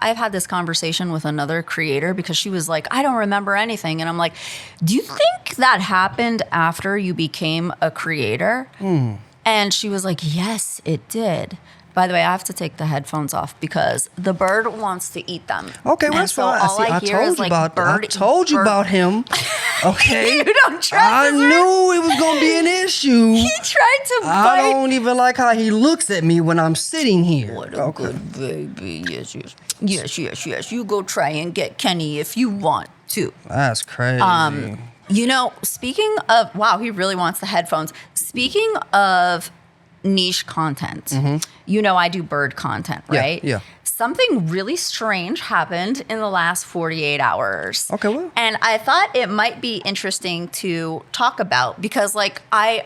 I've had this conversation with another creator because she was like, I don't remember anything. And I'm like, do you think that happened after you became a creator? And she was like, yes, it did. By the way, I have to take the headphones off because the bird wants to eat them. Okay, well, that's fine. I told you about him. Okay. You don't trust I knew it was going to be an issue. He tried to bite. I don't even like how he looks at me when I'm sitting here. What a good baby. Yes. You go try and get Kenny if you want to. That's crazy. You know, speaking of, wow, he really wants the headphones. Speaking of niche content, you know, I do bird content, right? Yeah. Something really strange happened in the last 48 hours. Okay, well. And I thought it might be interesting to talk about because, like, I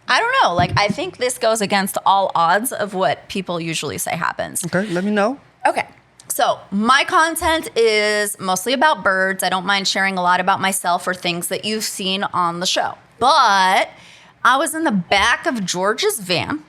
don't know. Like, I think this goes against all odds of what people usually say happens. Okay, let me know. Okay. So my content is mostly about birds. I don't mind sharing a lot about myself or things that you've seen on the show. But I was in the back of George's van.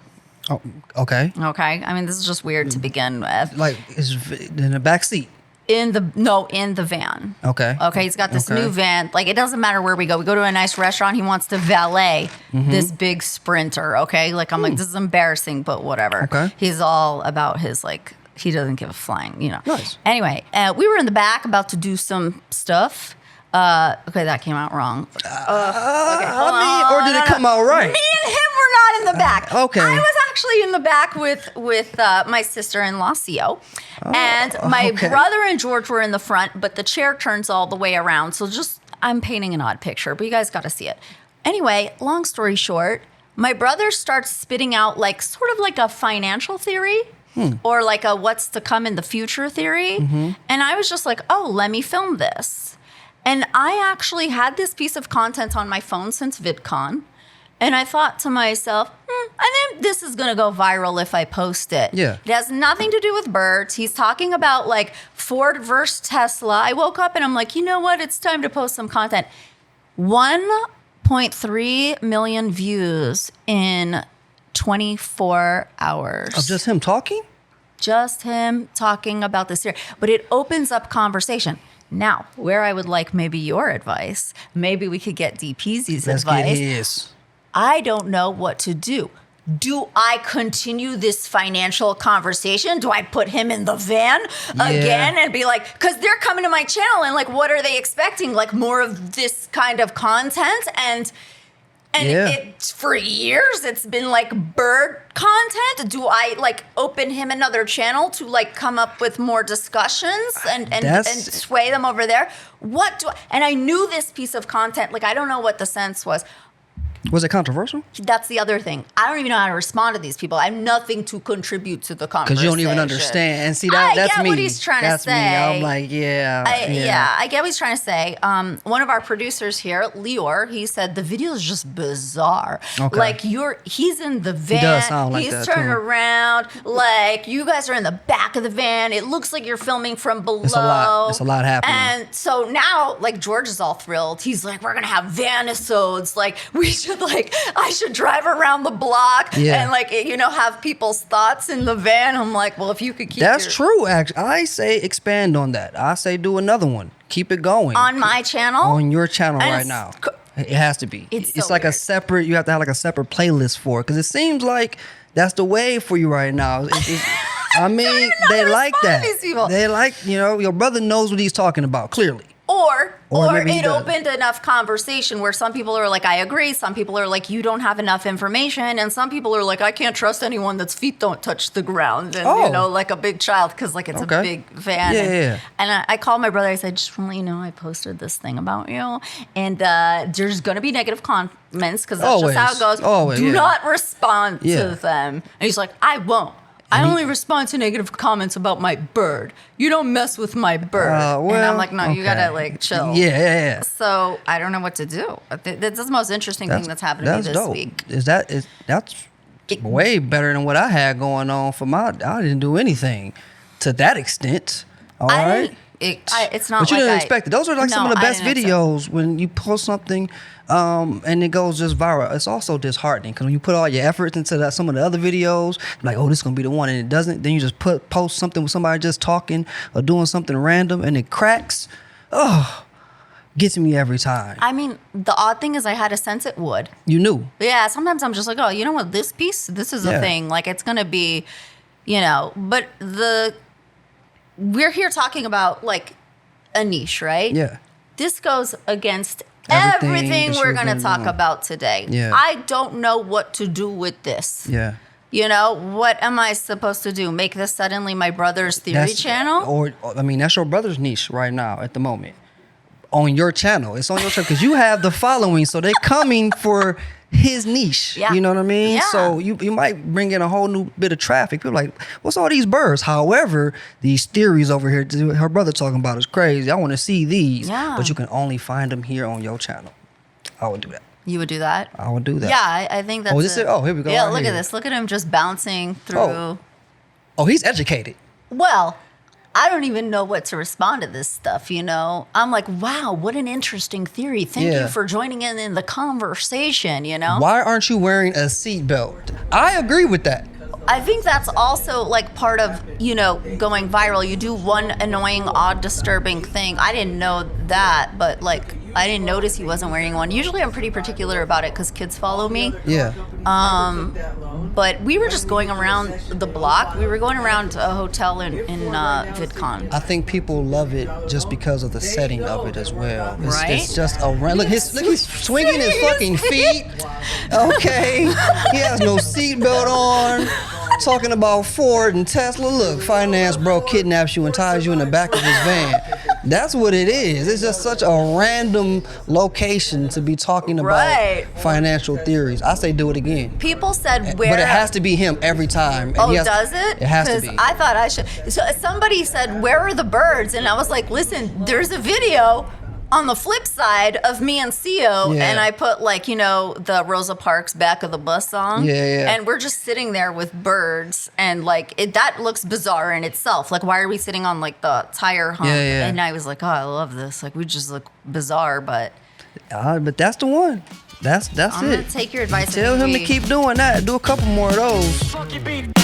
Oh, okay. Okay. I mean, this is just weird to begin with. Like, is in the back seat? In the van. Okay. Okay. He's got this new van. Like, it doesn't matter where we go. We go to a nice restaurant. He wants to valet this big Sprinter. Okay. Like, I'm like, this is embarrassing, but whatever. Okay. He's all about his, like, he doesn't give a flying, you know. Nice. Anyway, we were in the back about to do some stuff. Okay, that came out wrong. Or did it come out right? Me and him were not in the back. Okay. I was actually in the back with my sister-in-law, Sio. And my brother and George were in the front, but the chair turns all the way around. So I'm painting an odd picture, but you guys got to see it. Anyway, long story short, my brother starts spitting out like sort of like a financial theory. Or like a what's to come in the future theory. And I was just like, oh, let me film this. And I actually had this piece of content on my phone since VidCon. And I thought to myself, I think this is going to go viral if I post it. Yeah. It has nothing to do with birds. He's talking about like Ford versus Tesla. I woke up and I'm like, you know what? It's time to post some content. 1.3 million views in 24 hours. Of just him talking? Just him talking about this here. But it opens up conversation. Now, where I would like maybe your advice, maybe we could get DPZ's advice. Let's get his. I don't know what to do. Do I continue this financial conversation? Do I put him in the van again and be like, because they're coming to my channel and like, what are they expecting? Like more of this kind of content? And for years, it's been like bird content. Do I like open him another channel to like come up with more discussions and sway them over there? And I knew this piece of content, like I don't know what the sense was. Was it controversial? That's the other thing. I don't even know how to respond to these people. I have nothing to contribute to the conversation. Because you don't even understand. And see, that's me. I get what he's trying to say. Me. I'm like, I get what he's trying to say. One of our producers here, Lior, he said the video is just bizarre. Okay. Like he's in the van. He does sound like he's that turning too. around. Like you guys are in the back of the van. It looks like you're filming from below. It's a lot happening. And so now, like George is all thrilled. He's like, we're gonna have van-isodes. Like I should drive around the block and have people's thoughts in the van. I'm like, well, if you could keep That's true, actually. I say expand on that. I say do another one. Keep it going. On my channel? On your channel right now. It has to be. It's like weird. You have to have like a separate playlist for it because it seems like that's the way for you right now. I mean, they like that. They like, your brother knows what he's talking about, clearly. Or it opened enough conversation where some people are like, I agree. Some people are like, you don't have enough information. And some people are like, I can't trust anyone that's feet don't touch the ground. And, like a big child because like it's a big van. And I called my brother. I said, just want to let you know, I posted this thing about you. And there's going to be negative comments because that's just how it goes. Do not respond to them. And he's like, I won't. I only respond to negative comments about my bird. You don't mess with my bird. And I'm like, no, you gotta like chill. Yeah. So I don't know what to do. That's the most interesting thing that's happened to me this week. That's way better than what I had going on for I didn't do anything to that extent. All right. It's not. But you like didn't expect it. Those are like some of the best videos when you post something, and it goes just viral. It's also disheartening because when you put all your efforts into some of the other videos, like, oh, this is gonna be the one, and it doesn't. Then you just post something with somebody just talking or doing something random, and it cracks. Oh, gets me every time. I mean, the odd thing is I had a sense it would. You knew. Yeah, sometimes I'm just like, oh, you know what, this is a thing. Like, it's going to be, but we're here talking about, like, a niche, right? Yeah. This goes against everything we're going to talk about today. Yeah. I don't know what to do with this. Yeah. What am I supposed to do? Make this suddenly my brother's theory channel? Or, I mean, that's your brother's niche right now at the moment. On your channel. It's on your channel because you have the following, so they're coming for his niche. Yeah. You know what I mean? Yeah. So you might bring in a whole new bit of traffic. People are like, what's all these birds? However, these theories over here, her brother talking about is crazy. I want to see these. Yeah. But you can only find them here on your channel. I would do that. You would do that? I would do that. Yeah, I think that's here we go. Yeah, right look here. at this. Look at him just bouncing through. Oh, he's educated. Well, I don't even know what to respond to this stuff, I'm like, wow, what an interesting theory. Thank you for joining in the conversation, Why aren't you wearing a seatbelt? I agree with that. I think that's also like part of, going viral. You do one annoying, odd, disturbing thing. I didn't know that, but like, I didn't notice he wasn't wearing one. Usually I'm pretty particular about it because kids follow me. Yeah. But we were just going around the block. We were going around a hotel in VidCon. I think people love it just because of the setting of it as well. Right? It's just a look. He's swinging his fucking feet. Okay, he has no seatbelt on. Talking about Ford and Tesla. Look, finance bro kidnaps you and ties you in the back of his van. That's what it is. It's just such a random location to be talking about financial theories. I say do it again. People said where... But it has to be him every time. And does it? It has to be. I thought I should... So somebody said, where are the birds? And I was like, listen, there's a video on the flip side of me and CEO, and I put the Rosa Parks Back of the Bus song. Yeah. And we're just sitting there with birds, and that looks bizarre in itself. Like, why are we sitting on like the tire hump? Yeah. And I was like, oh, I love this. Like, we just look bizarre, but but that's the one. That's I'm it. gonna take your advice. Tell him to keep doing that. Do a couple more of those.